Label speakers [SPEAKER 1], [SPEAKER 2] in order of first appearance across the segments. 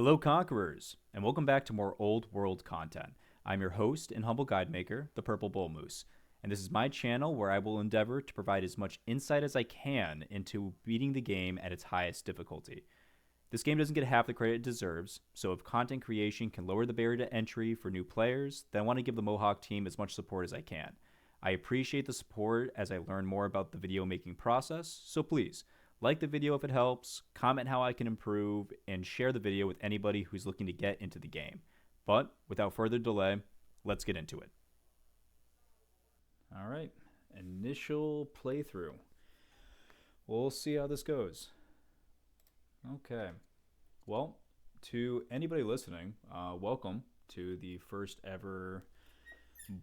[SPEAKER 1] Hello, Conquerors, and welcome back to more old world content. I'm your host and humble guide maker, the Purple Bull Moose, and this is my channel where I will endeavor to provide as much insight as I can into beating the game at its highest difficulty. This game doesn't get half the credit it deserves, so if content creation can lower the barrier to entry for new players, then I want to give the Mohawk team as much support as I can. I appreciate the support as I learn more about the video making process, so please, like the video if it helps, comment how I can improve, and share the video with anybody who's looking to get into the game. But without further delay, let's get into it. All right, initial playthrough. We'll see how this goes. Okay, well, to anybody listening, welcome to the first ever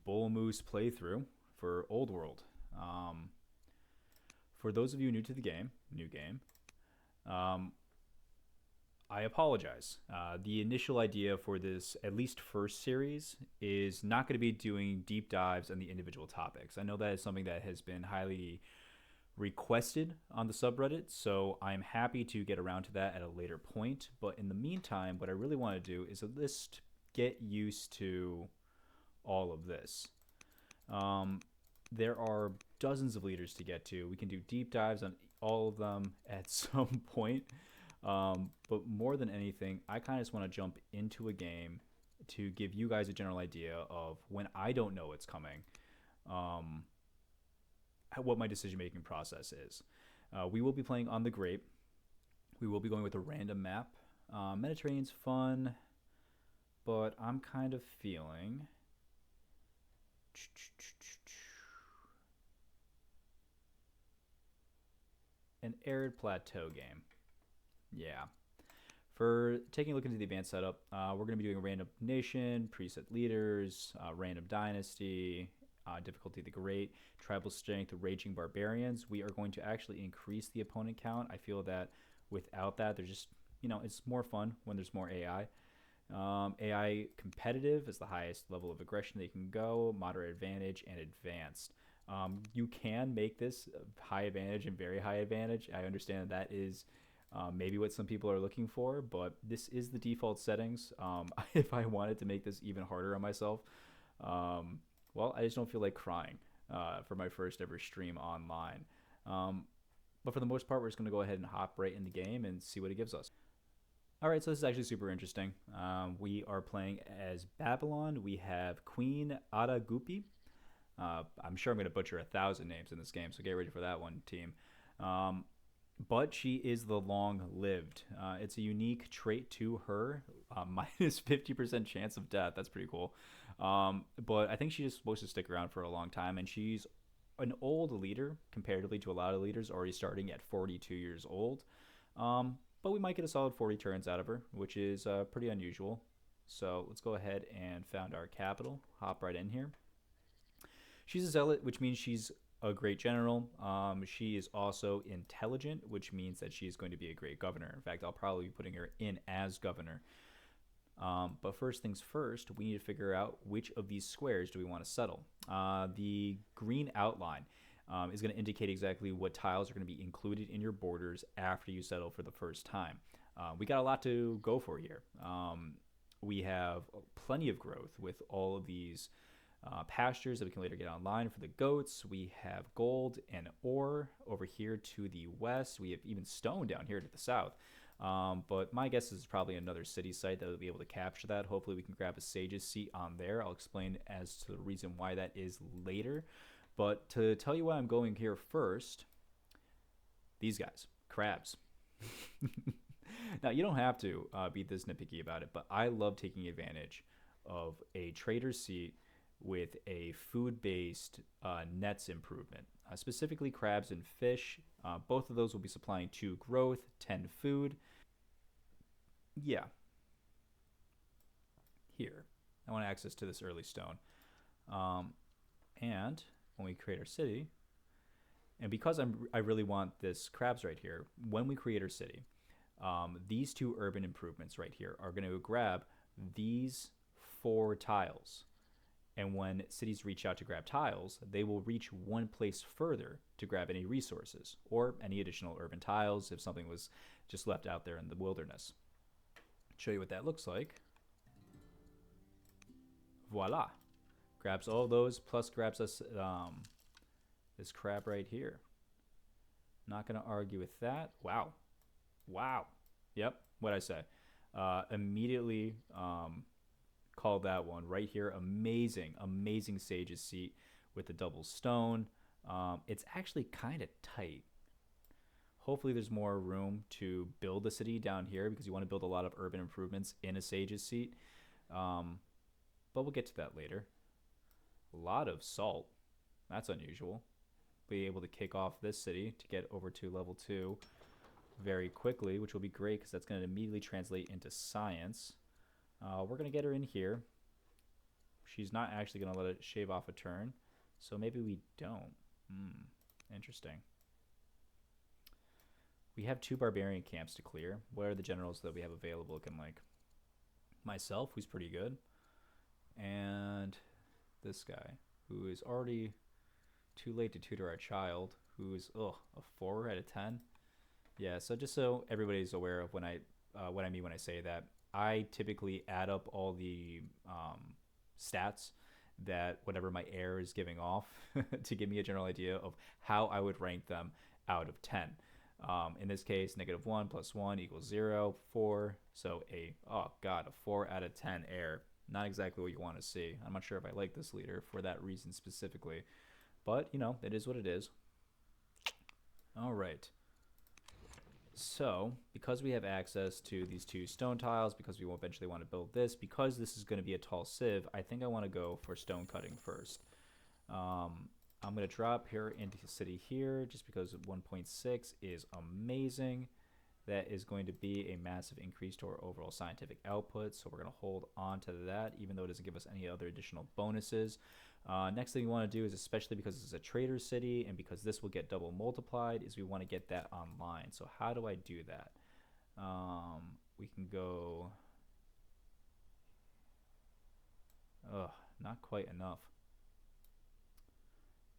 [SPEAKER 1] Bull Moose playthrough for Old World. For those of you new to the game, I apologize. The initial idea for this, at least first series, is not going to be doing deep dives on the individual topics. I know that is something that has been highly requested on the subreddit, so I'm happy to get around to that at a later point. But in the meantime, what I really want to do is at least get used to all of this. There are dozens of leaders to get to. We can do deep dives on all of them at some point. But more than anything, I kind of just want to jump into a game to give you guys a general idea of when I don't know what's coming, what my decision-making process is. We will be playing on the Grape. We will be going with a random map. Mediterranean's fun, but I'm kind of feeling... an arid plateau game. Yeah. For taking a look into the advanced setup, we're going to be doing a random nation, preset leaders, random dynasty, difficulty the Great, tribal strength, the raging barbarians. We are going to actually increase the opponent count. I feel that without that, they're just, it's more fun when there's more AI. AI competitive is the highest level of aggression they can go, moderate advantage, and advanced. You can make this high advantage and very high advantage. I understand that is maybe what some people are looking for, but this is the default settings. If I wanted to make this even harder on myself, well, I just don't feel like crying for my first ever stream online. But for the most part, we're just going to go ahead and hop right in the game and see what it gives us. All right, so this is actually super interesting. We are playing as Babylon. We have Queen Adagupi. I'm sure I'm going to butcher 1,000 names in this game, so get ready for that one, team. But she is the long-lived. It's a unique trait to her, minus 50% chance of death. That's pretty cool. But I think she's supposed to stick around for a long time, and she's an old leader comparatively to a lot of leaders, already starting at 42 years old. But we might get a solid 40 turns out of her, which is pretty unusual. So let's go ahead and found our capital. Hop right in here. She's a zealot, which means she's a great general. She is also intelligent, which means that she's going to be a great governor. In fact, I'll probably be putting her in as governor. But first things first, we need to figure out which of these squares do we want to settle. The green outline is going to indicate exactly what tiles are going to be included in your borders after you settle for the first time. We got a lot to go for here. We have plenty of growth with all of these pastures that we can later get online for the goats. We have gold and ore over here to the west. We have even stone down here to the south. But my guess is probably another city site that will be able to capture that. Hopefully we can grab a sage's seat on there. I'll explain as to the reason why that is later. But to tell you why I'm going here first, these guys, crabs. Now, you don't have to be this nitpicky about it, but I love taking advantage of a trader's seat with a food-based nets improvement, specifically crabs and fish. Both of those will be supplying 2 growth, 10 food. Yeah. Here. I want access to this early stone. And when we create our city, and because I really want this crabs right here, when we create our city, these 2 urban improvements right here are going to grab these 4 tiles. And when cities reach out to grab tiles, they will reach one place further to grab any resources or any additional urban tiles if something was just left out there in the wilderness. Show you what that looks like. Voila. Grabs all those, plus grabs us this crab right here. Not going to argue with that. Wow. Wow. Yep, what'd I say? Immediately called that one right here. Amazing, amazing Sage's Seat with the double stone. It's actually kind of tight. Hopefully there's more room to build a city down here because you want to build a lot of urban improvements in a Sage's Seat. But we'll get to that later. A lot of salt. That's unusual. Be able to kick off this city to get over to level 2 very quickly, which will be great because that's going to immediately translate into science. We're going to get her in here. She's not actually going to let it shave off a turn, so maybe we don't. Interesting. We have 2 barbarian camps to clear. What are the generals that we have available looking like? Myself, who's pretty good, and this guy, who is already too late to tutor our child, who's a 4 out of 10. Yeah, so just so everybody's aware of what I mean when I say that, I typically add up all the stats that whatever my heir is giving off to give me a general idea of how I would rank them out of 10. In this case, -1 + 1 = 0, 4. So a 4 out of 10 heir. Not exactly what you want to see. I'm not sure if I like this leader for that reason specifically. But, you know, it is what it is. All right. So, because we have access to these 2 stone tiles, because we will eventually want to build this, because this is going to be a tall sieve, I think I want to go for stone cutting first. I'm going to drop here into the city here just because 1.6 is amazing. That is going to be a massive increase to our overall scientific output, so we're going to hold on to that, even though it doesn't give us any other additional bonuses. Next thing we want to do is, especially because this is a trader city and because this will get double multiplied, is we want to get that online. So how do I do that? We can go... not quite enough.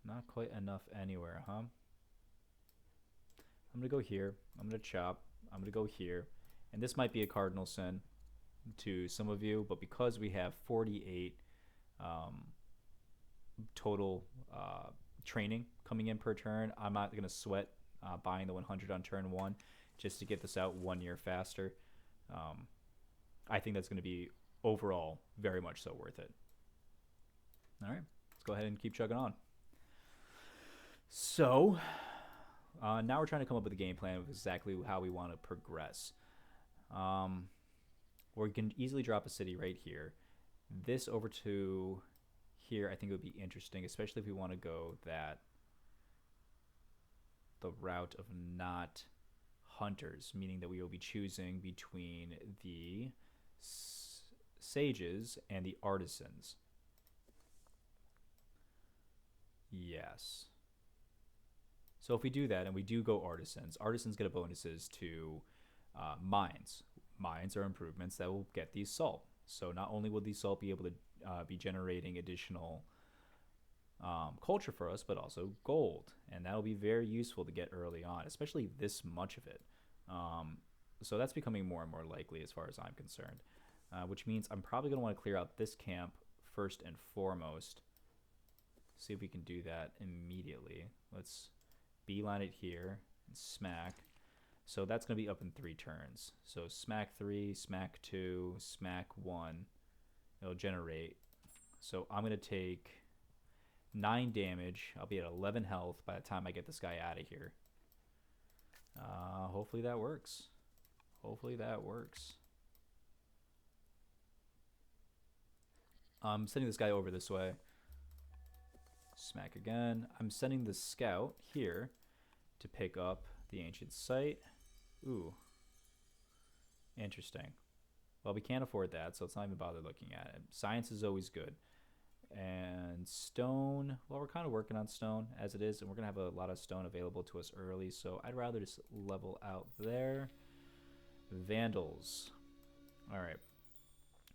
[SPEAKER 1] Not quite enough anywhere, huh? I'm going to go here. I'm going to chop. I'm going to go here. And this might be a cardinal sin to some of you, but because we have 48 total training coming in per turn, I'm not going to sweat buying the 100 on turn 1 just to get this out 1 year faster. I think that's going to be overall very much so worth it. All right, let's go ahead and keep chugging on. So now we're trying to come up with a game plan of exactly how we want to progress. We can easily drop a city right here. This over to here, I think it would be interesting, especially if we want to go the route of not hunters, meaning that we will be choosing between the sages and the artisans. Yes. So if we do that and we do go artisans, artisans get a bonuses to mines. Mines are improvements that will get these salt. So not only will these salt be able to be generating additional culture for us, but also gold. And that'll be very useful to get early on, especially this much of it. So that's becoming more and more likely as far as I'm concerned, which means I'm probably going to want to clear out this camp first and foremost. See if we can do that immediately. Let's beeline it here and smack. So that's going to be up in 3 turns. So smack 3, smack 2, smack 1. It'll generate. So I'm going to take 9 damage. I'll be at 11 health by the time I get this guy out of here. Hopefully that works. Hopefully that works. I'm sending this guy over this way. Smack again. I'm sending the scout here to pick up the ancient site. Ooh. Interesting. Well, we can't afford that, so let's not even bother looking at it. Science is always good. And stone, well, we're kind of working on stone as it is, and we're going to have a lot of stone available to us early, so I'd rather just level out there. Vandals. All right.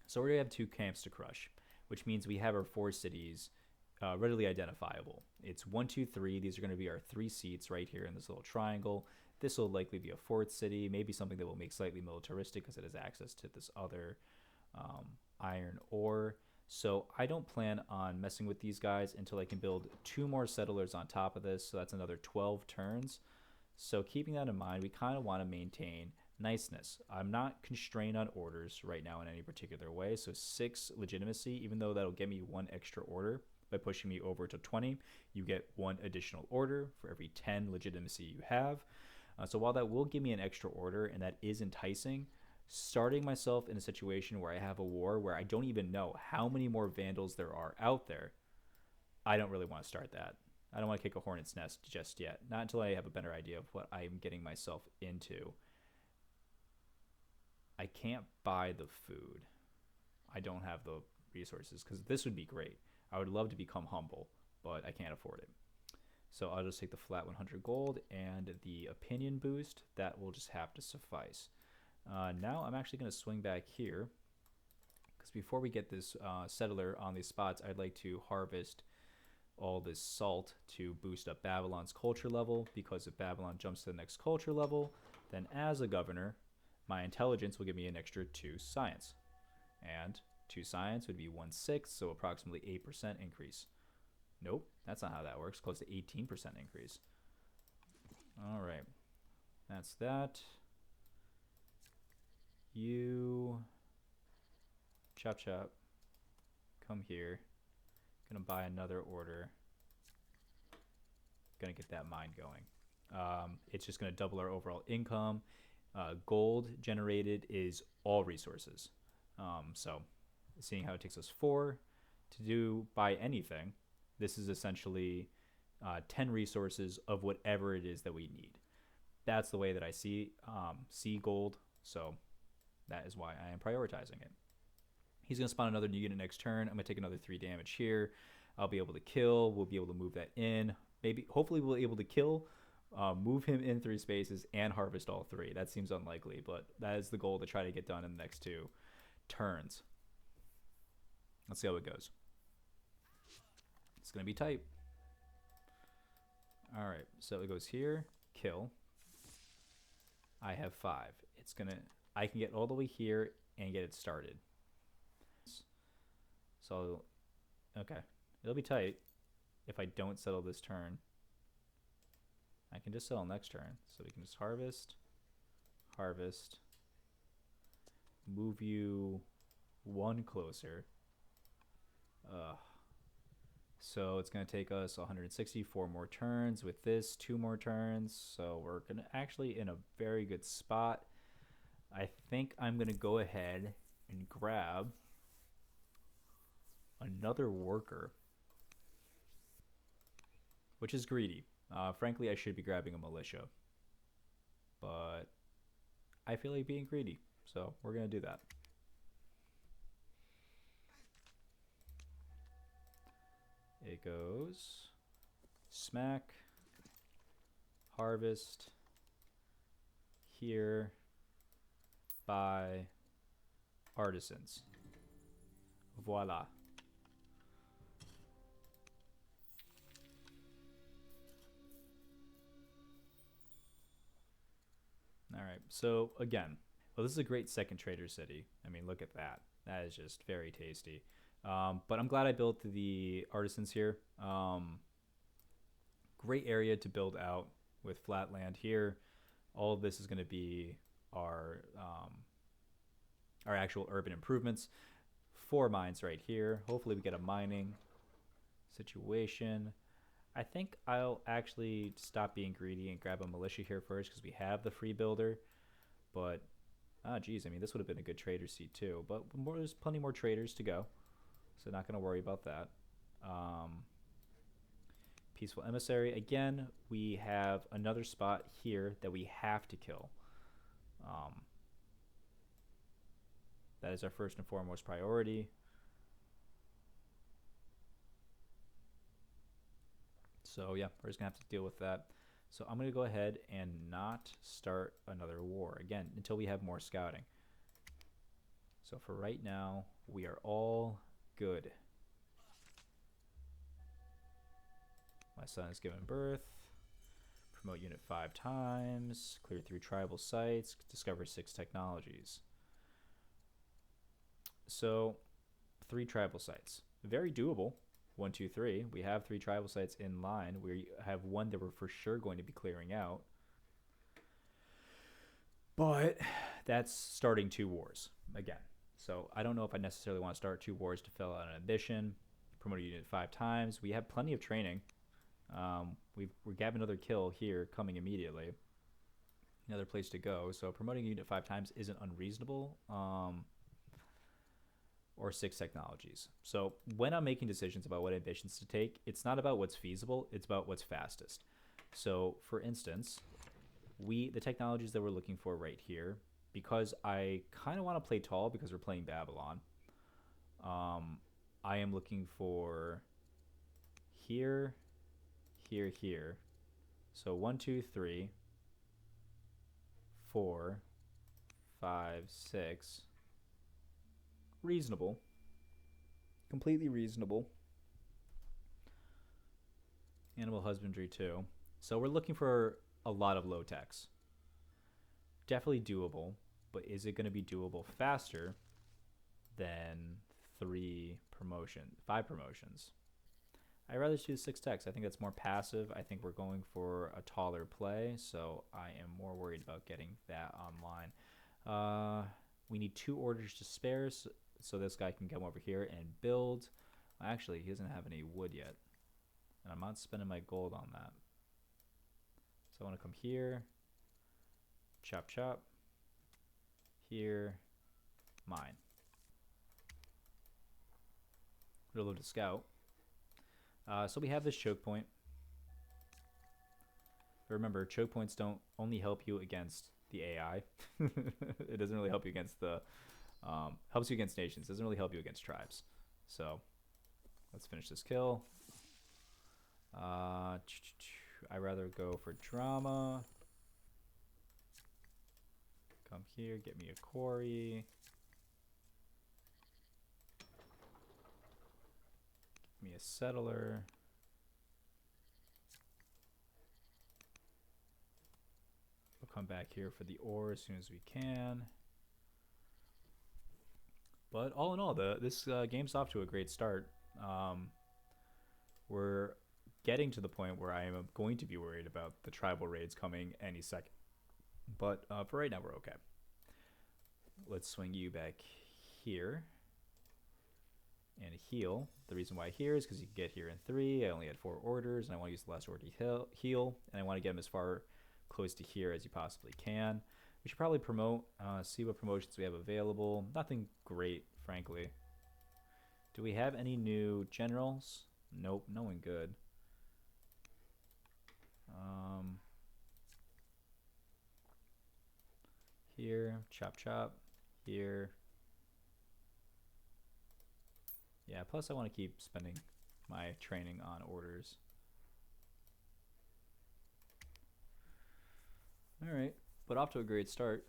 [SPEAKER 1] So we already have 2 camps to crush, which means we have our 4 cities readily identifiable. It's 1, 2, 3. These are going to be our 3 seats right here in this little triangle. This will likely be a fourth city, maybe something that will make slightly militaristic because it has access to this other iron ore. So I don't plan on messing with these guys until I can build 2 more settlers on top of this. So that's another 12 turns. So keeping that in mind, we kind of want to maintain niceness. I'm not constrained on orders right now in any particular way. So 6 legitimacy, even though that'll get me 1 extra order by pushing me over to 20, you get 1 additional order for every 10 legitimacy you have. So while that will give me an extra order and that is enticing, starting myself in a situation where I have a war where I don't even know how many more vandals there are out there, I don't really want to start that. I don't want to kick a hornet's nest just yet. Not until I have a better idea of what I'm getting myself into. I can't buy the food. I don't have the resources because this would be great. I would love to become humble, but I can't afford it. So I'll just take the flat 100 gold and the opinion boost. That will just have to suffice. Now I'm actually going to swing back here because before we get this settler on these spots, I'd like to harvest all this salt to boost up Babylon's culture level, because if Babylon jumps to the next culture level, then as a governor, my intelligence will give me an extra 2 science. And 2 science would be 1/6, so approximately 8% increase. Nope, that's not how that works. Close to 18% increase. All right, that's that. You, chop chop, come here. Gonna buy another order. Gonna get that mine going. It's just gonna double our overall income. Gold generated is all resources. So seeing how it takes us 4 to buy anything, this is essentially 10 resources of whatever it is that we need. That's the way that I see gold. So that is why I am prioritizing it. He's going to spawn another new unit next turn. I'm going to take another 3 damage here. I'll be able to kill. We'll be able to move that in. Hopefully we'll be able to kill, move him in 3 spaces, and harvest all 3. That seems unlikely, but that is the goal to try to get done in the next 2 turns. Let's see how it goes. It's going to be tight. All right, so it goes here, kill. I have 5. I can get all the way here and get it started. So, okay, it'll be tight if I don't settle this turn. I can just settle next turn. So we can just harvest, move you 1 closer. So it's going to take us 164 more turns. With this, 2 more turns. So we're going to actually in a very good spot. I think I'm going to go ahead and grab another worker, which is greedy. Frankly, I should be grabbing a militia, but I feel like being greedy, so we're going to do that. It goes smack, harvest, here, buy, artisans. Voila. All right, so again, well, this is a great second trader city. I mean, look at that. That is just very tasty. But I'm glad I built the artisans here. Great area to build out with flat land here. All of this is going to be our actual urban improvements. 4 mines right here. Hopefully we get a mining situation. I think I'll actually stop being greedy and grab a militia here first because we have the free builder. But, geez, I mean, this would have been a good trader seat too. But there's plenty more traders to go. So not going to worry about that. Peaceful Emissary. Again, we have another spot here that we have to kill. That is our first and foremost priority. So yeah, we're just going to have to deal with that. So I'm going to go ahead and not start another war, again, until we have more scouting. So for right now, we are all good. My son is giving birth. Promote unit 5 times. Clear 3 tribal sites. Discover 6 technologies. So 3 tribal sites. Very doable. 1, 2, 3. We have 3 tribal sites in line. We have one that we're for sure going to be clearing out. But that's starting 2 wars again. So I don't know if I necessarily want to start 2 wars to fill out an ambition. Promote a unit 5 times. We have plenty of training. We're gabbing another kill here coming immediately. Another place to go. So promoting a unit 5 times isn't unreasonable. Or 6 technologies. So when I'm making decisions about what ambitions to take, it's not about what's feasible, it's about what's fastest. So for instance, the technologies that we're looking for right here, because I kind of want to play tall because we're playing Babylon, I am looking for here, here, here. So 1, 2, 3, 4, 5, 6. Reasonable. Completely reasonable. Animal husbandry too. So we're looking for a lot of low techs. Definitely doable, but is it going to be doable faster than 5 promotions? I'd rather choose 6 techs. I think that's more passive. I think we're going for a taller play, so I am more worried about getting that online. We need 2 orders to spare, so this guy can come over here and build. Actually, he doesn't have any wood yet, and I'm not spending my gold on that. So I want to come here, chop chop, here, mine. Reload to scout. So we have this choke point. Remember, choke points don't only help you against the AI. It doesn't really help you against the helps you against nations. Doesn't really help you against tribes. So let's finish this kill. I'd rather go for drama. Come here, get me a quarry. Give me a settler. We'll come back here for the ore as soon as we can. But all in all, this game's off to a great start. We're getting to the point where I am going to be worried about the tribal raids coming any second. But for right now, we're okay. Let's swing you back here and heal. The reason why here is because you can get here in 3. I only had 4 orders, and I want to use the last order to heal, and I want to get them as far close to here as you possibly can. We should probably promote, see what promotions we have available. Nothing great, frankly. Do we have any new generals? Nope, no one good. Here, chop chop, here. Yeah, plus I want to keep spending my training on orders. Alright, but off to a great start.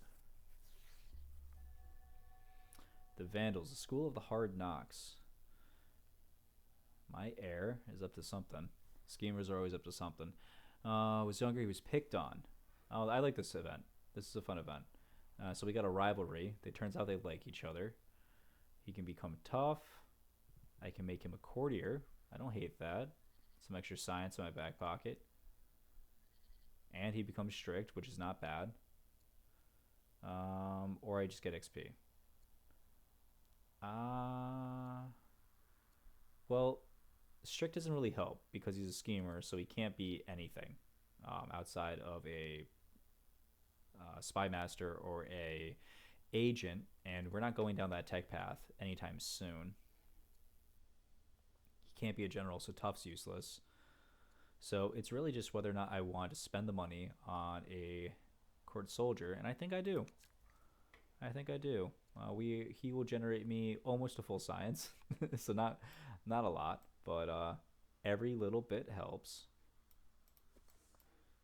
[SPEAKER 1] The Vandals, the School of the Hard Knocks. My heir is up to something. Schemers are always up to something. Was younger, he was picked on. Oh, I like this event. This is a fun event. So we got a rivalry. It turns out they like each other. He can become tough. I can make him a courtier. I don't hate that. Some extra science in my back pocket. And he becomes strict, which is not bad. Or I just get XP. Well, strict doesn't really help because he's a schemer, so he can't be anything outside of a spy master or a agent, and we're not going down that tech path anytime soon. He can't be a general, so tough's useless. So it's really just whether or not I want to spend the money on a court soldier, and I think I do. He will generate me almost a full science, so not a lot, but every little bit helps.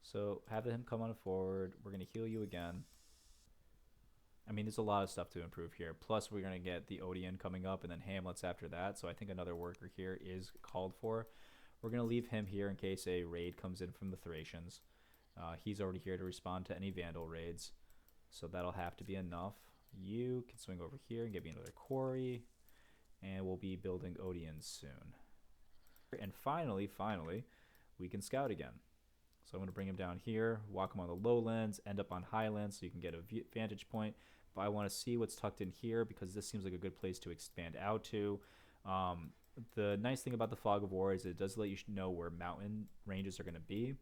[SPEAKER 1] So have him come on forward. We're going to heal you again. I mean, there's a lot of stuff to improve here. Plus, we're going to get the Odeon coming up and then Hamlets after that. So I think another worker here is called for. We're going to leave him here in case a raid comes in from the Thracians. He's already here to respond to any vandal raids, so that'll have to be enough. You can swing over here and get me another quarry, and we'll be building Odeons soon. And finally, we can scout again. So I'm going to bring him down here, walk him on the lowlands, end up on highlands so you can get a vantage point. But I want to see what's tucked in here because this seems like a good place to expand out to. The nice thing about the Fog of War is it does let you know where mountain ranges are going to be.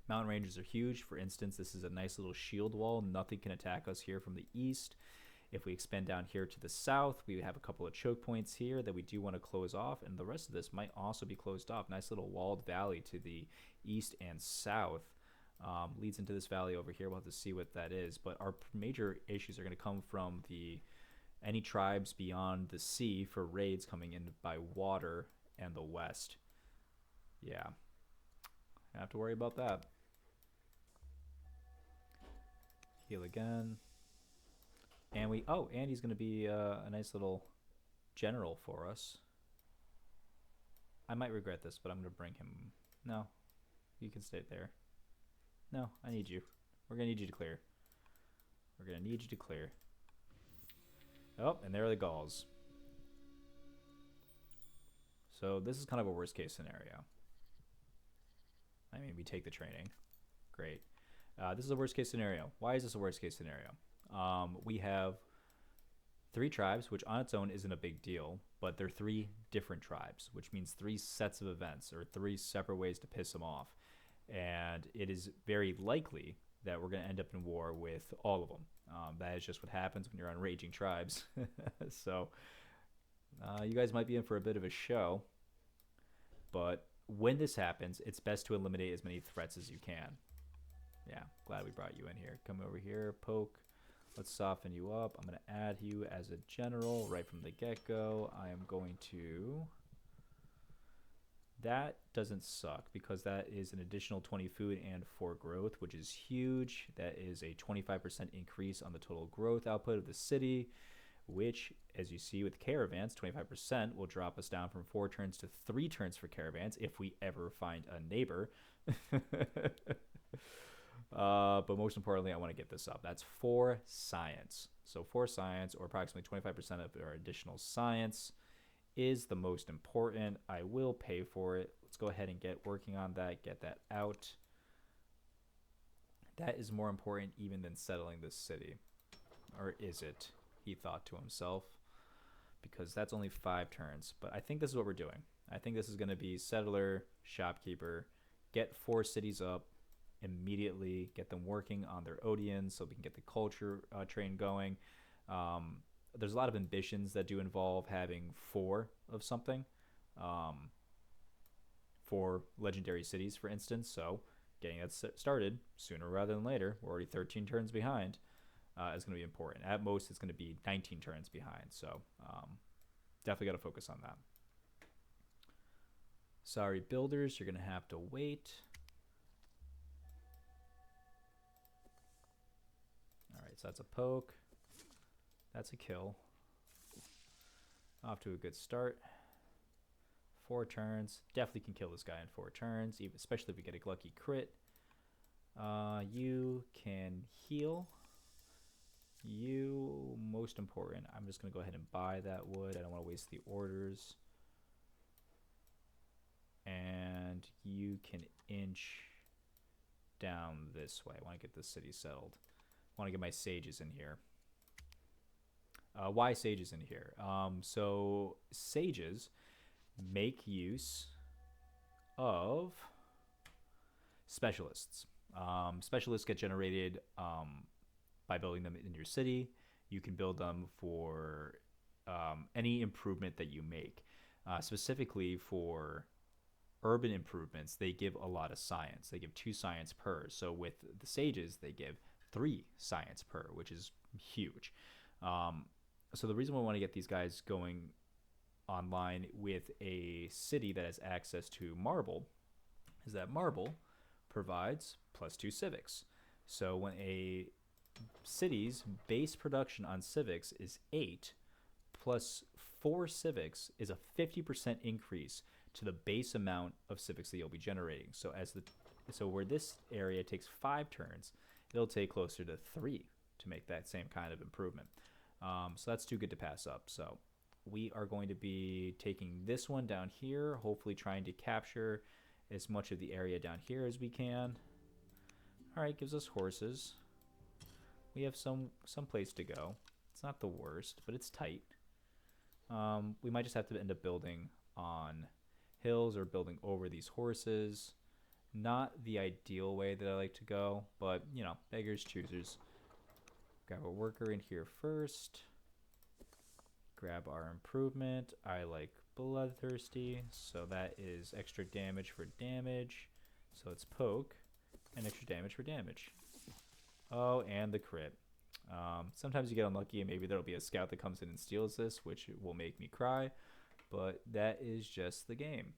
[SPEAKER 1] Mountain ranges are huge. For instance, this is a nice little shield wall. Nothing can attack us here from the east. If we expand down here to the south, we have a couple of choke points here that we do want to close off, and the rest of this might also be closed off. Nice little walled valley to the east and south leads into this valley over here. We'll have to see what that is, but our major issues are going to come from any tribes beyond the sea for raids coming in by water and the west. Yeah, I have to worry about that. Heal again. And and he's going to be a nice little general for us. I might regret this, but I'm going to bring him. No, you can stay there. No, I need you. We're going to need you to clear. We're going to need you to clear. Oh, and there are the Gauls. So this is kind of a worst case scenario. I mean, we take the training. Great. This is a worst case scenario. Why is this a worst case scenario? We have 3 tribes, which on its own isn't a big deal, but they're 3 different tribes, which means 3 sets of events or 3 separate ways to piss them off. And it is very likely that we're going to end up in war with all of them. That is just what happens when you're on raging tribes. So you guys might be in for a bit of a show, but when this happens, it's best to eliminate as many threats as you can. Yeah, glad we brought you in here. Come over here, poke. Let's soften you up. I'm going to add you as a general right from the get-go. I am going to... That doesn't suck because that is an additional 20 food and 4 growth, which is huge. That is a 25% increase on the total growth output of the city, which, as you see with caravans, 25% will drop us down from 4 turns to 3 turns for caravans if we ever find a neighbor. But most importantly, I want to get this up. That's 4 science. So 4 science, or approximately 25% of our additional science, is the most important. I will pay for it. Let's go ahead and get working on that, get that out. That is more important even than settling this city. Or is it? He thought to himself. Because that's only 5 turns. But I think this is what we're doing. I think this is going to be settler, shopkeeper, get 4 cities up immediately, get them working on their Odeons so we can get the culture train going. There's a lot of ambitions that do involve having 4 of something. 4 legendary cities, for instance. So getting that started sooner rather than later, we're already 13 turns behind, is going to be important. At most, it's going to be 19 turns behind. So definitely got to focus on that. Sorry, builders, you're going to have to wait. All right, so that's a poke. That's a kill. Off to a good start. 4 turns. Definitely can kill this guy in 4 turns, even especially if we get a lucky crit. You can heal. You, most important. I'm just going to go ahead and buy that wood. I don't want to waste the orders. And you can inch down this way. I want to get this city settled. I want to get my sages in here. Why sages in here? So sages make use of specialists. Specialists get generated by building them in your city. You can build them for any improvement that you make. Specifically for urban improvements, they give a lot of science. They give 2 science per. So with the sages, they give 3 science per, which is huge. So the reason we want to get these guys going online with a city that has access to marble is that marble provides +2 civics. So when a city's base production on civics is 8, plus 4 civics is a 50% increase to the base amount of civics that you'll be generating. So as the So where this area takes 5 turns, it'll take closer to 3 to make that same kind of improvement. So that's too good to pass up. So we are going to be taking this one down here, hopefully trying to capture as much of the area down here as we can. All right, gives us horses. We have some place to go. It's not the worst, but it's tight. We might just have to end up building on hills or building over these horses. Not the ideal way that I like to go, but you know, beggars choosers. Grab a worker in here first. Grab our improvement. I like bloodthirsty, so that is extra damage for damage. So it's poke and extra damage for damage. Oh, and the crit. Sometimes you get unlucky and maybe there'll be a scout that comes in and steals this, which will make me cry, but that is just the game.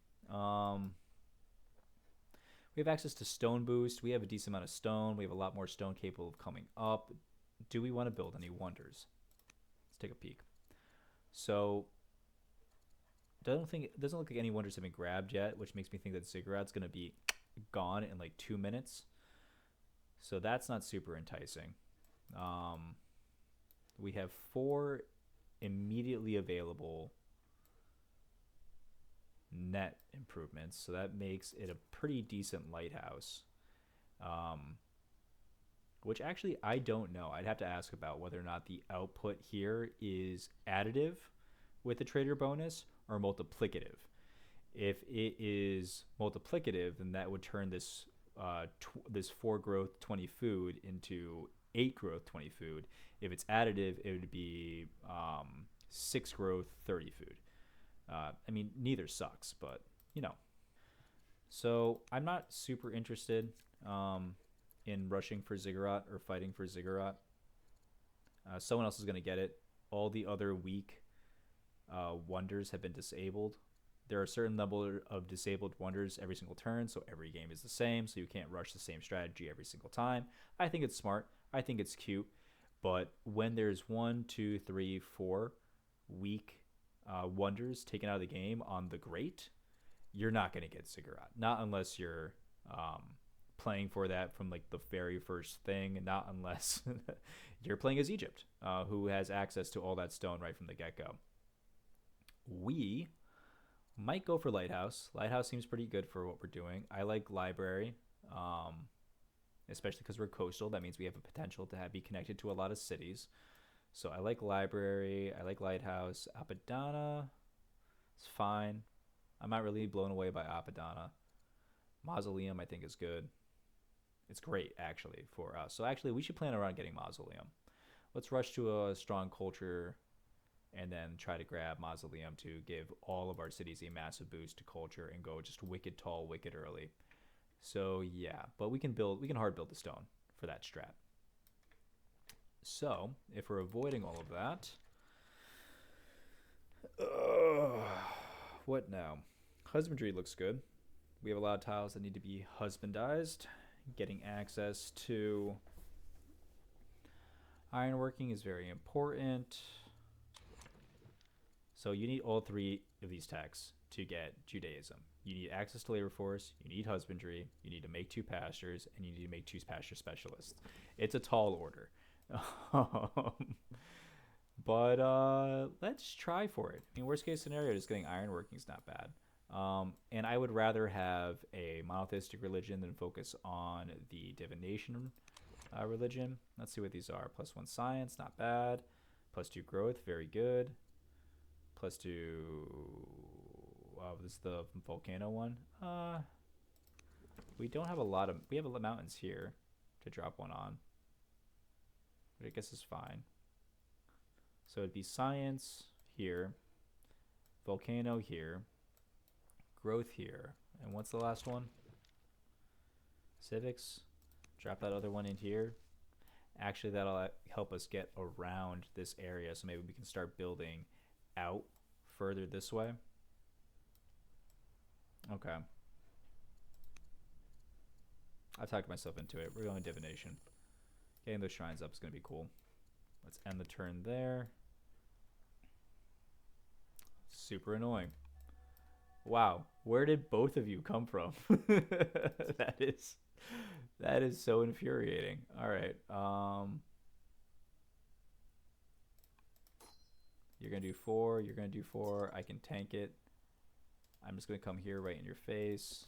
[SPEAKER 1] We have access to stone boost. We have a decent amount of stone. We have a lot more stone capable of coming up. Do we want to build any wonders? Let's take a peek. So it doesn't look like any wonders have been grabbed yet, which makes me think that Ziggurat's going to be gone in like 2 minutes. So that's not super enticing. We have 4 immediately available net improvements, so that makes it a pretty decent lighthouse. Which actually I don't know. I'd have to ask about whether or not the output here is additive with the trader bonus or multiplicative. If it is multiplicative, then that would turn this this 4 growth 20 food into 8 growth 20 food. If it's additive, it would be 6 growth 30 food. I mean, neither sucks, but you know. So I'm not super interested in rushing for Ziggurat or fighting for Ziggurat. Someone else is going to get it. All the other weak wonders have been disabled. There are a certain level of disabled wonders every single turn, so every game is the same, so you can't rush the same strategy every single time. I think it's smart. I think it's cute. But when there's 1, 2, 3, 4 weak wonders taken out of the game on the great, you're not going to get Ziggurat. Not unless you're playing for that from like the very first thing, and not unless you're playing as Egypt, who has access to all that stone right from the get-go. We might go for Lighthouse. Lighthouse seems pretty good for what we're doing. I like Library, especially because we're coastal. That means we have a potential to be connected to a lot of cities. So I like Library. I like Lighthouse. Apadana is fine. I'm not really blown away by Apadana. Mausoleum I think is good. It's great, actually, for us. So actually, we should plan around getting Mausoleum. Let's rush to a strong culture and then try to grab Mausoleum to give all of our cities a massive boost to culture and go just wicked tall, wicked early. So yeah, but we can hard build the stone for that strat. So if we're avoiding all of that, what now? Husbandry looks good. We have a lot of tiles that need to be husbandized. Getting access to ironworking is very important. So you need all 3 of these techs to get Judaism. You need access to labor force, you need husbandry, you need to make 2 pastures, and you need to make 2 pasture specialists. It's a tall order. But let's try for it. I mean, worst case scenario, just getting ironworking is not bad. And I would rather have a monotheistic religion than focus on the divination religion. Let's see what these are. +1 science, not bad. +2 growth, very good. +2, this is the volcano one. We don't have a lot of, we have mountains here to drop one on, but I guess it's fine. So it'd be science here, volcano here, growth here, and what's the last one? Civics. Drop that other one in here. Actually, that'll help us get around this area, so maybe we can start building out further this way. Okay. I've talked myself into it. We're going divination. Getting those shrines up is going to be cool. Let's end the turn there. Super annoying. Wow, where did both of you come from? that is that is so infuriating. All right. You're gonna do four. You're gonna do four. I can tank it. I'm just gonna come here right in your face.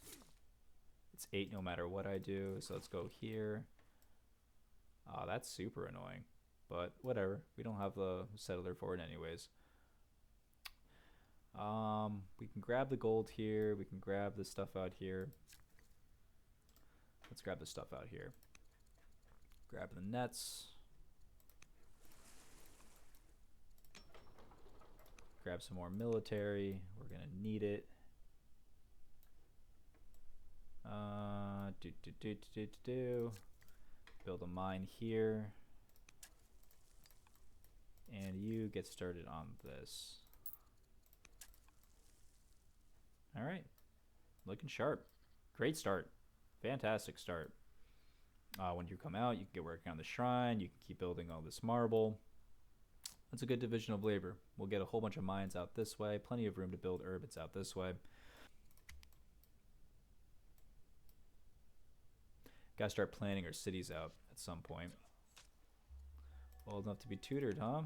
[SPEAKER 1] It's 8 no matter what I do. So let's go here. Oh, that's super annoying. But whatever. We don't have the settler for it anyways. We can grab the gold here. We can grab the stuff out here. Let's grab the stuff out here. Grab the nets. Grab some more military. We're gonna need it. Build a mine here. And you get started on this. All right. Looking sharp. Great start. Fantastic start. When you come out, you can get working on the shrine. You can keep building all this marble. That's a good division of labor. We'll get a whole bunch of mines out this way. Plenty of room to build urbans out this way. Gotta start planning our cities out at some point. Old enough to be tutored, huh?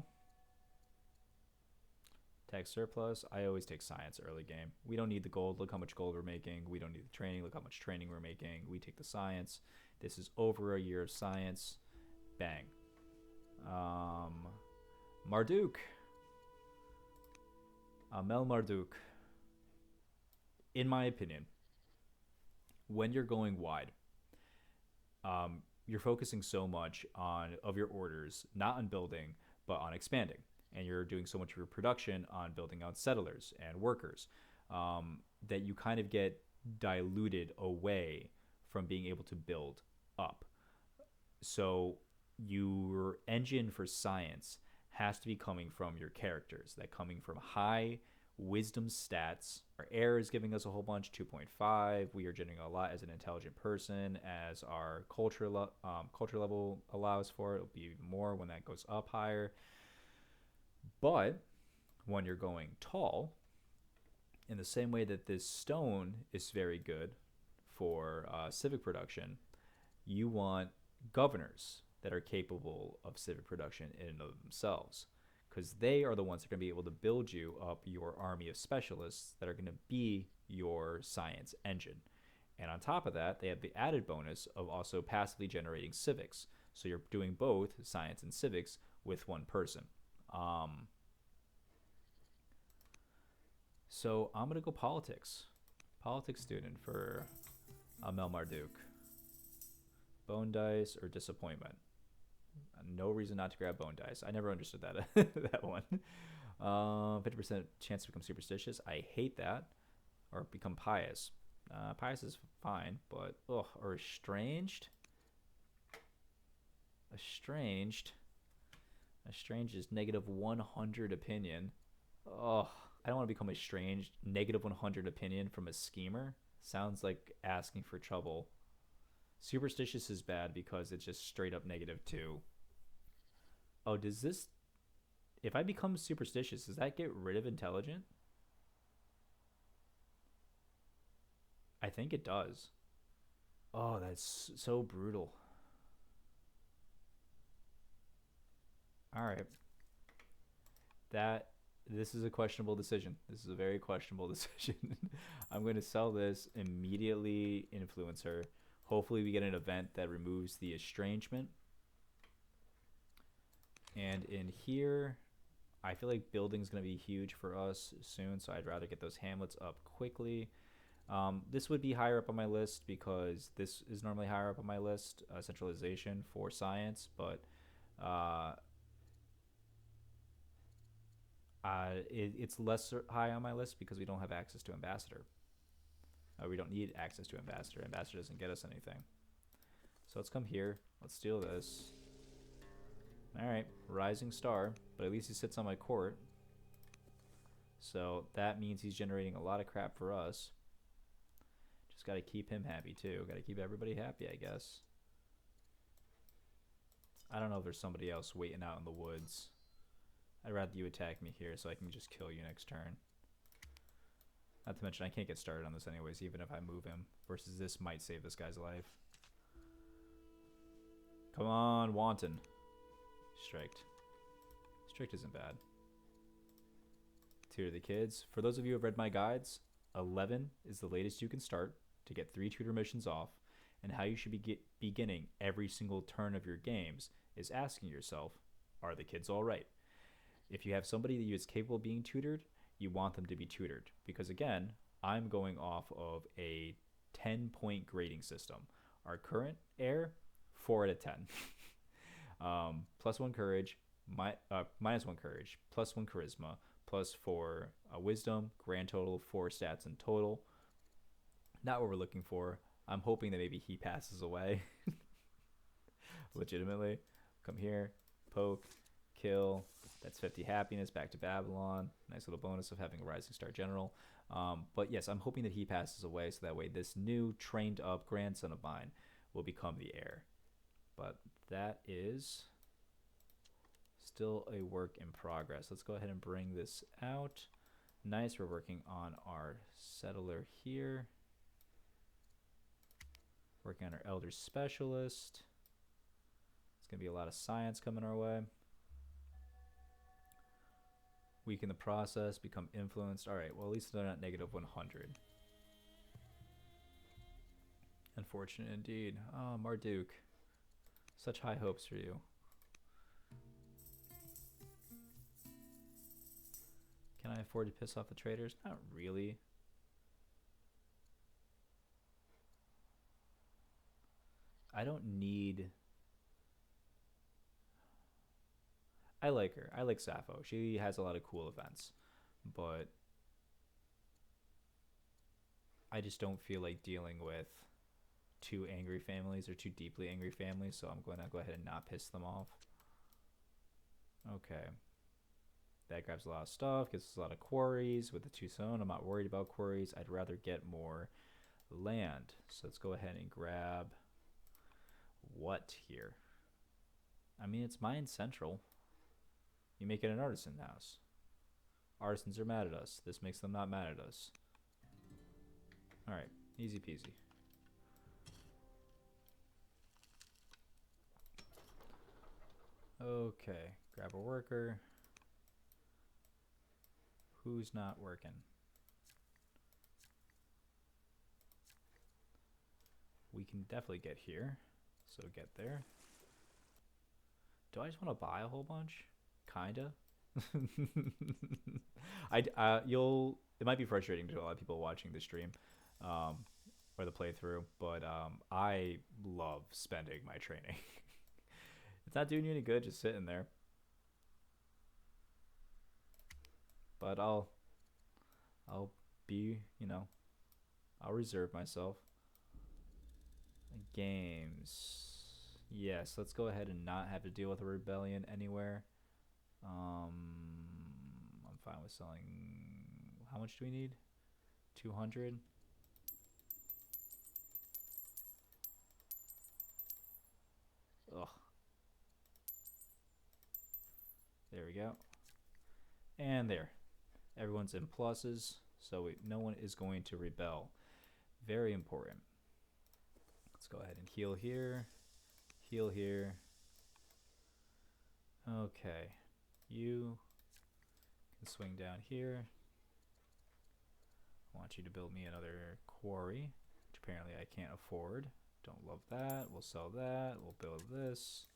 [SPEAKER 1] Tax surplus. I always take science early game. We don't need the gold. Look how much gold we're making. We don't need the training. Look how much training we're making. We take the science. This is over a year of science. Bang. Marduk. Amel Marduk. In my opinion, when you're going wide, you're focusing so much of your orders, not on building, but on expanding. And you're doing so much of your production on building out settlers and workers that you kind of get diluted away from being able to build up. So your engine for science has to be coming from your characters, that coming from high wisdom stats. Our air is giving us a whole bunch, 2.5. We are generating a lot as an intelligent person, as our culture level allows for. It'll be even more when that goes up higher. But when you're going tall, in the same way that this stone is very good for civic production, you want governors that are capable of civic production in and of themselves, because they are the ones that are going to be able to build you up your army of specialists that are going to be your science engine. And on top of that, they have the added bonus of also passively generating civics. So you're doing both science and civics with one person. So I'm going to go politics. Politics student for Amel Marduk. Bone dice or disappointment. No reason not to grab bone dice. I never understood that that one. 50% chance to become superstitious. I hate that. Or become pious. Pious is fine, but or estranged. Estranged is negative 100 opinion. I don't want to become estranged. Negative 100 opinion from a schemer. Sounds like asking for trouble. Superstitious is bad because it's just straight up -2. Oh, does this... If I become superstitious, does that get rid of intelligent? I think it does. Oh, that's so brutal. Alright. This is a questionable decision. This is a very questionable decision. I'm going to sell this, immediately influence her. Hopefully we get an event that removes the estrangement. And in here, I feel like building is going to be huge for us soon, so I'd rather get those hamlets up quickly. This would be higher up on my list because this is normally higher up on my list, centralization for science, but it's less high on my list because we don't have access to ambassador. We don't need access to ambassador. Ambassador doesn't get us anything. So let's come here. Let's steal this. Alright, rising star, but at least he sits on my court. So that means he's generating a lot of crap for us. Just gotta keep him happy too. Gotta keep everybody happy, I guess. I don't know if there's somebody else waiting out in the woods. I'd rather you attack me here so I can just kill you next turn. Not to mention, I can't get started on this anyways, even if I move him. Versus this might save this guy's life. Come on, Wanton. Striked. Strict isn't bad. Tutor the kids. For those of you who have read my guides, 11 is the latest you can start to get 3 tutor missions off, and how you should be beginning every single turn of your games is asking yourself, are the kids all right? If you have somebody that you is capable of being tutored, you want them to be tutored. Because again, I'm going off of a 10-point grading system. Our current heir, 4 out of 10. Plus 1 courage, minus 1 courage, plus 1 charisma, plus 4 wisdom, grand total of 4 stats in total. Not what we're looking for. I'm hoping that maybe he passes away. Legitimately. Come here, poke, kill. That's 50 happiness, back to Babylon. Nice little bonus of having a Rising Star General. But yes, I'm hoping that he passes away so that way this new trained up grandson of mine will become the heir. But that is still a work in progress. Let's go ahead and bring this out. Nice, we're working on our settler here. Working on our elder specialist. It's going to be a lot of science coming our way. Weaken the process, become influenced. All right, well, at least they're not negative 100. Unfortunate indeed. Oh, Marduk. Such high hopes for you. Can I afford to piss off the traders? Not really. I don't need... I like her. I like Sappho. She has a lot of cool events. But I just don't feel like dealing with 2 angry families or 2 deeply angry families, so I'm going to go ahead and not piss them off. Okay. That grabs a lot of stuff, gets us a lot of quarries with the 2 zone. I'm not worried about quarries. I'd rather get more land. So let's go ahead and grab what here? I mean, it's mine central. You make it an artisan house. Artisans are mad at us. This makes them not mad at us. Alright, easy peasy. Okay, grab a worker. Who's not working? We can definitely get here. So get there. Do I just want to buy a whole bunch? Kinda. It might be frustrating to a lot of people watching the stream or the playthrough, but I love spending my training. It's not doing you any good just sitting there. But I'll be, I'll reserve myself. Games. Yes, let's go ahead and not have to deal with a rebellion anywhere. I'm fine with selling. How much do we need? 200. Ugh. There we go. And there. Everyone's in pluses, so no one is going to rebel. Very important. Let's go ahead and heal here. Heal here. Okay. You can swing down here. I want you to build me another quarry, which apparently I can't afford. Don't love that. We'll sell that. We'll build this.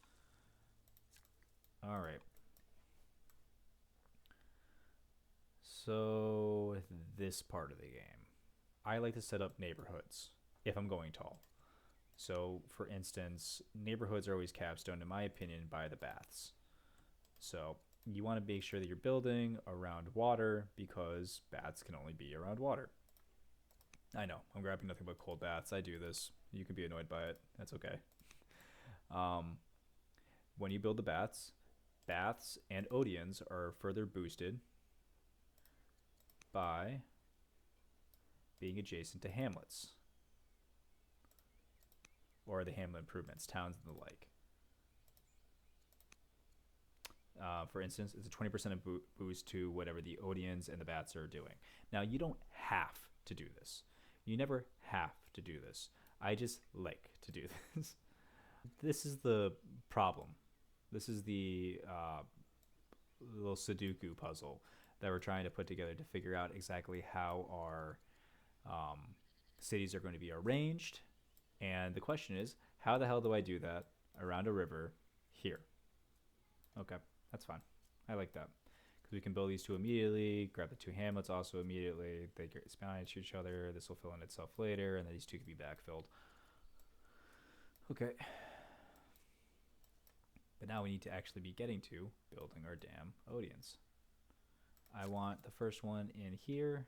[SPEAKER 1] All right. So this part of the game, I like to set up neighborhoods if I'm going tall. So for instance, neighborhoods are always capstoned, in my opinion, by the baths. So you want to make sure that you're building around water because baths can only be around water. I know, I'm grabbing nothing but cold baths. I do this. You can be annoyed by it. That's okay. When you build the baths and Odeons are further boosted by being adjacent to hamlets. Or the hamlet improvements, towns and the like. For instance, it's a 20% boost to whatever the Odians and the bats are doing. Now, you don't have to do this. You never have to do this. I just like to do this. This is the problem. This is the little Sudoku puzzle that we're trying to put together to figure out exactly how our cities are going to be arranged. And the question is, how the hell do I do that around a river here? Okay, that's fine. I like that. Because we can build these two immediately, grab the two hamlets also immediately. They get behind each other. This will fill in itself later, and then these two can be backfilled. Okay. But now we need to actually be getting to building our damn Odians. I want the first one in here.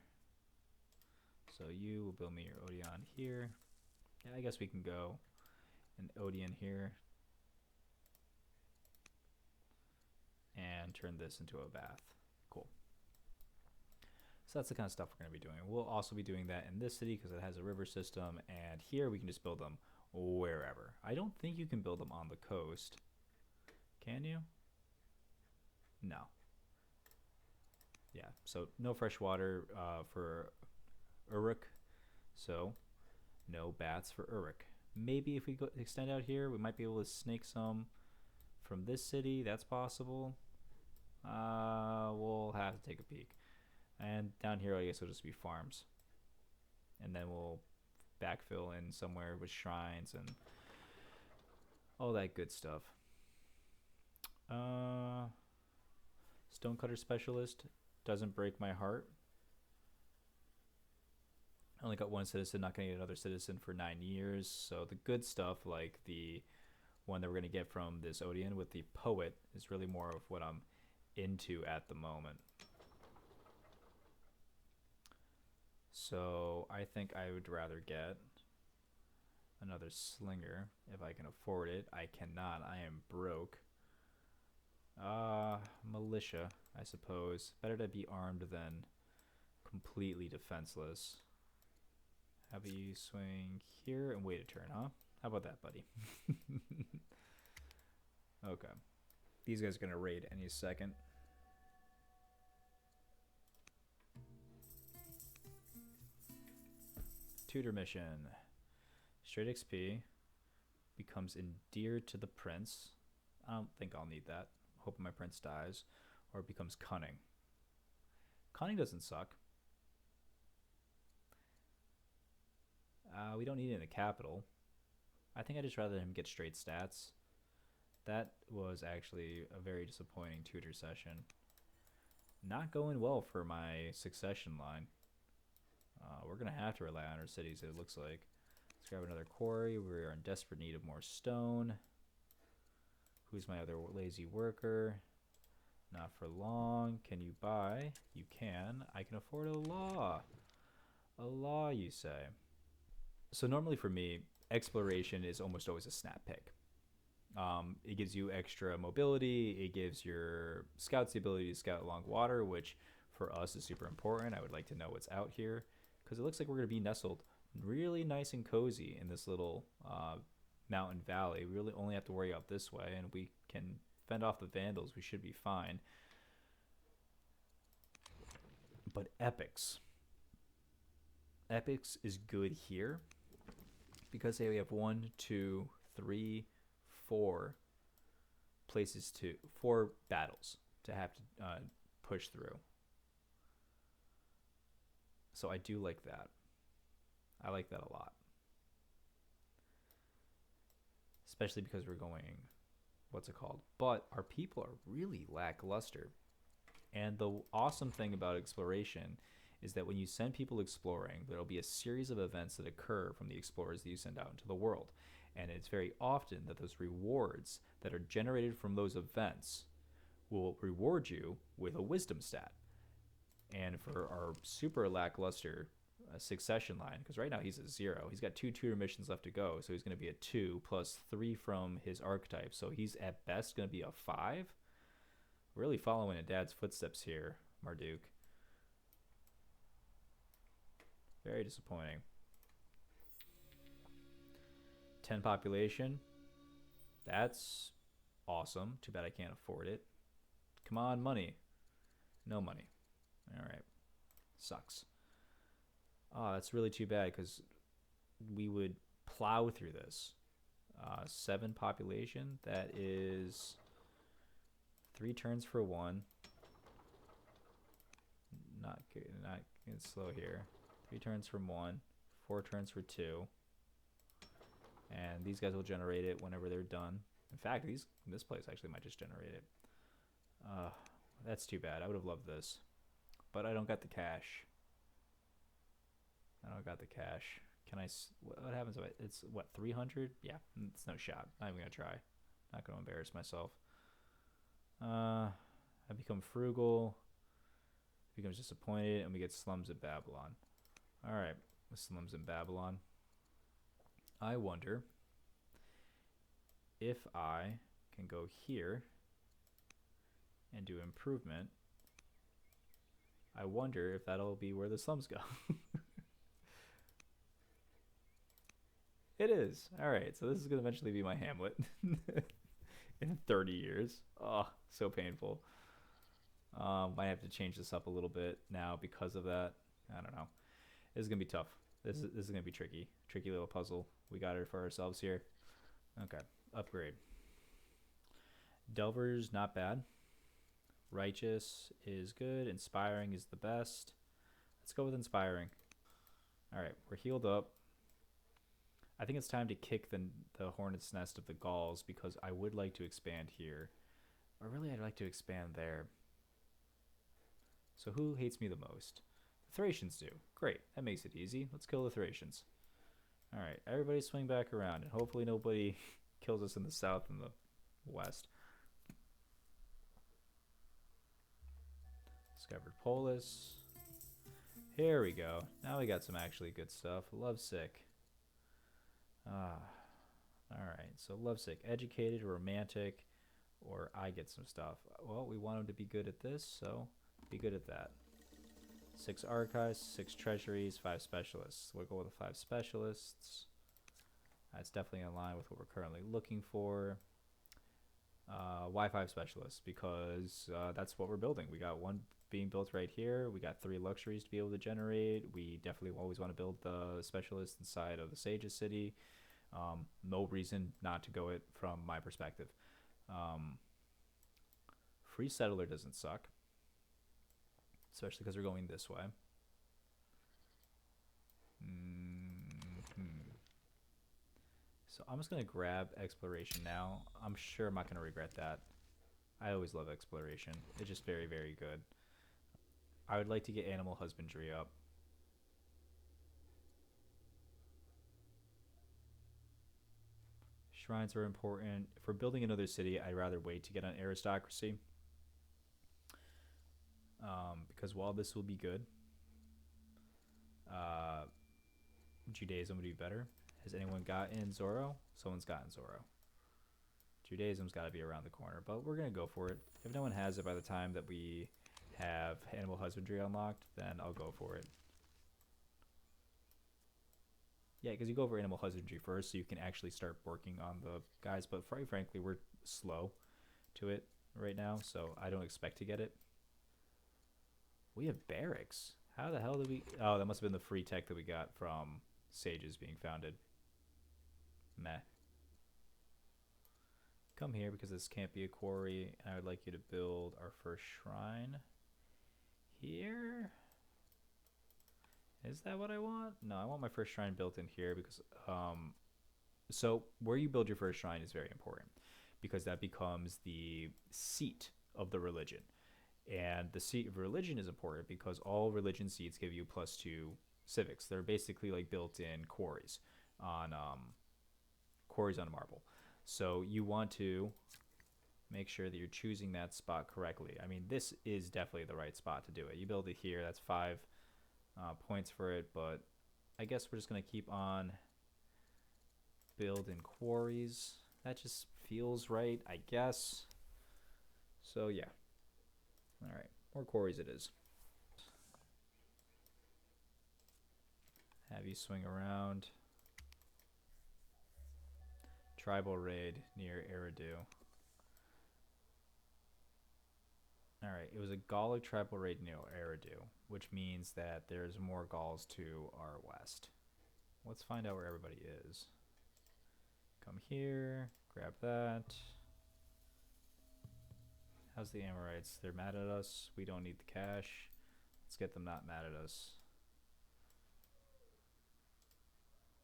[SPEAKER 1] So you will build me your Odion here. Yeah, I guess we can go an Odion here. And turn this into a bath. Cool. So that's the kind of stuff we're going to be doing. We'll also be doing that in this city because it has a river system. And here we can just build them wherever. I don't think you can build them on the coast. Can you? No. Yeah, so no fresh water for Uruk. So no bats for Uruk. Maybe if we go extend out here, we might be able to snake some from this city. That's possible. We'll have to take a peek. And down here, I guess it'll just be farms. And then we'll backfill in somewhere with shrines and all that good stuff. Stonecutter specialist doesn't break my heart. I only got one citizen, not going to get another citizen for 9 years. So the good stuff, like the one that we're going to get from this Odian with the poet, is really more of what I'm into at the moment. So I think I would rather get another slinger if I can afford it. I cannot. I am broke. Militia, I suppose. Better to be armed than completely defenseless. How about you swing here and wait a turn, huh? How about that, buddy? Okay. These guys are going to raid any second. Tutor mission. Straight XP becomes endeared to the prince. I don't think I'll need that. Hoping my prince dies. Or it becomes cunning. Cunning doesn't suck. We don't need it in the capital. I think I'd just rather him get straight stats. That was actually a very disappointing tutor session. Not going well for my succession line. We're going to have to rely on our cities, it looks like. Let's grab another quarry. We are in desperate need of more stone. Who's my other lazy worker? Not for long. Can you buy? You can. I can afford a law. A law, you say. So normally for me, exploration is almost always a snap pick. It gives you extra mobility. It gives your scouts the ability to scout along water, which for us is super important. I would like to know what's out here because it looks like we're going to be nestled really nice and cozy in this little mountain valley. We really only have to worry about this way, and we can fend off the vandals. We should be fine. But epics. Epics is good here because say we have 1, 2, 3, 4 places to 4 battles to have to push through. So I do like that. I like that a lot. Especially because we're going, what's it called? But our people are really lackluster. And the awesome thing about exploration is that when you send people exploring, there'll be a series of events that occur from the explorers that you send out into the world. And it's very often that those rewards that are generated from those events will reward you with a wisdom stat. And for our super lackluster succession line, because right now he's at 0. He's got 2 tutor missions left to go, so he's going to be a 2 plus 3 from his archetype. So he's at best going to be a 5. Really following in Dad's footsteps here, Marduk. Very disappointing. 10 population. That's awesome. Too bad I can't afford it. Come on, money. No money. All right. Sucks. Oh, that's really too bad because we would plow through this. 7 population. That is 3 turns for 1. Not getting slow here. 3 turns from 1. 4 turns for 2. And these guys will generate it whenever they're done. In fact, this place actually might just generate it. That's too bad. I would have loved this. But I don't got the cash. Can I... What happens if it's, what, 300? Yeah, it's no shot. Not even going to try. Not going to embarrass myself. I become frugal. Becomes disappointed, and we get slums in Babylon. Alright, the slums in Babylon. I wonder if I can go here and do improvement. I wonder if that'll be where the slums go. It is. Alright, so this is going to eventually be my hamlet in 30 years. Oh, so painful. Might have to change this up a little bit now because of that. I don't know. This is going to be tough. This is going to be tricky. Tricky little puzzle. We got it for ourselves here. Okay, upgrade. Delver's not bad. Righteous is good. Inspiring is the best. Let's go with inspiring. Alright, we're healed up. I think it's time to kick the hornet's nest of the Gauls because I would like to expand here. Or really, I'd like to expand there. So who hates me the most? The Thracians do. Great, that makes it easy. Let's kill the Thracians. Alright, everybody swing back around, and hopefully nobody kills us in the south and the west. Discovered Polis. Here we go. Now we got some actually good stuff. Lovesick. Alright, so lovesick. Educated, romantic, or I get some stuff. Well, we want him to be good at this, so be good at that. 6 archives, 6 treasuries, 5 specialists. We'll go with the 5 specialists. That's definitely in line with what we're currently looking for. Why 5 specialists? Because that's what we're building. We got 1 being built right here. We got 3 luxuries to be able to generate. We definitely always want to build the specialist inside of the Sage's city. No reason not to go it from my perspective. Free settler doesn't suck. Especially because we're going this way. So I'm just going to grab exploration now. I'm sure I'm not going to regret that. I always love exploration. It's just very, very good. I would like to get animal husbandry up. Shrines are important. If we're building another city, I'd rather wait to get on aristocracy. Because while this will be good, Judaism would be better. Has anyone gotten Zorro? Someone's gotten Zorro. Judaism's got to be around the corner, but we're going to go for it. If no one has it by the time that we have animal husbandry unlocked, then I'll go for it. Yeah, because you go over animal husbandry first, so you can actually start working on the guys, but frankly, we're slow to it right now, so I don't expect to get it. We have barracks. How the hell did we... Oh, that must have been the free tech that we got from Sages being founded. Meh. Come here because this can't be a quarry, and I would like you to build our first shrine here. Is that what I want? No, I want my first shrine built in here because so where you build your first shrine is very important because that becomes the seat of the religion. And the seat of religion is important because all religion seats give you +2 civics. They're basically like built-in quarries on a marble. So you want to make sure that you're choosing that spot correctly. I mean, this is definitely the right spot to do it. You build it here. That's 5 points for it, but I guess we're just going to keep on building quarries. That just feels right, I guess. So, yeah. All right, more quarries it is. Have you swing around. Tribal raid near Eridu. All right, it was a Gallic tribal raid near Eridu, which means that there's more Gauls to our west. Let's find out where everybody is. Come here, grab that. How's the Amorites? They're mad at us. We don't need the cash. Let's get them not mad at us.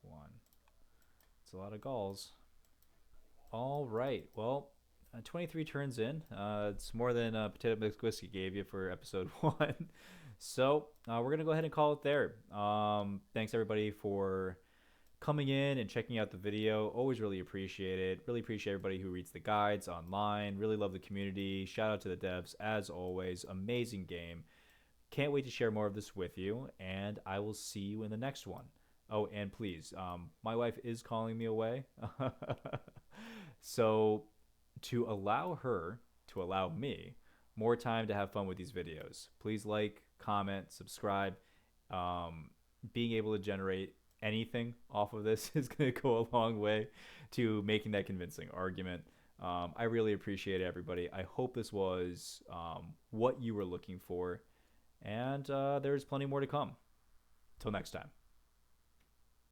[SPEAKER 1] 1. It's a lot of Gauls. All right. Well, 23 turns in. It's more than Potato Mixed Whiskey gave you for episode 1. So we're going to go ahead and call it there. Thanks, everybody, for coming in and checking out the video. Always really appreciate it. Really appreciate everybody who reads the guides online. Really love the community. Shout out to the devs, as always. Amazing game. Can't wait to share more of this with you, and I will see you in the next one. Oh, and please, my wife is calling me away. So to allow me more time to have fun with these videos, please like, comment, subscribe. Being able to generate anything off of this is going to go a long way to making that convincing argument. I really appreciate it, everybody. I hope this was what you were looking for, and there's plenty more to come. Till next time.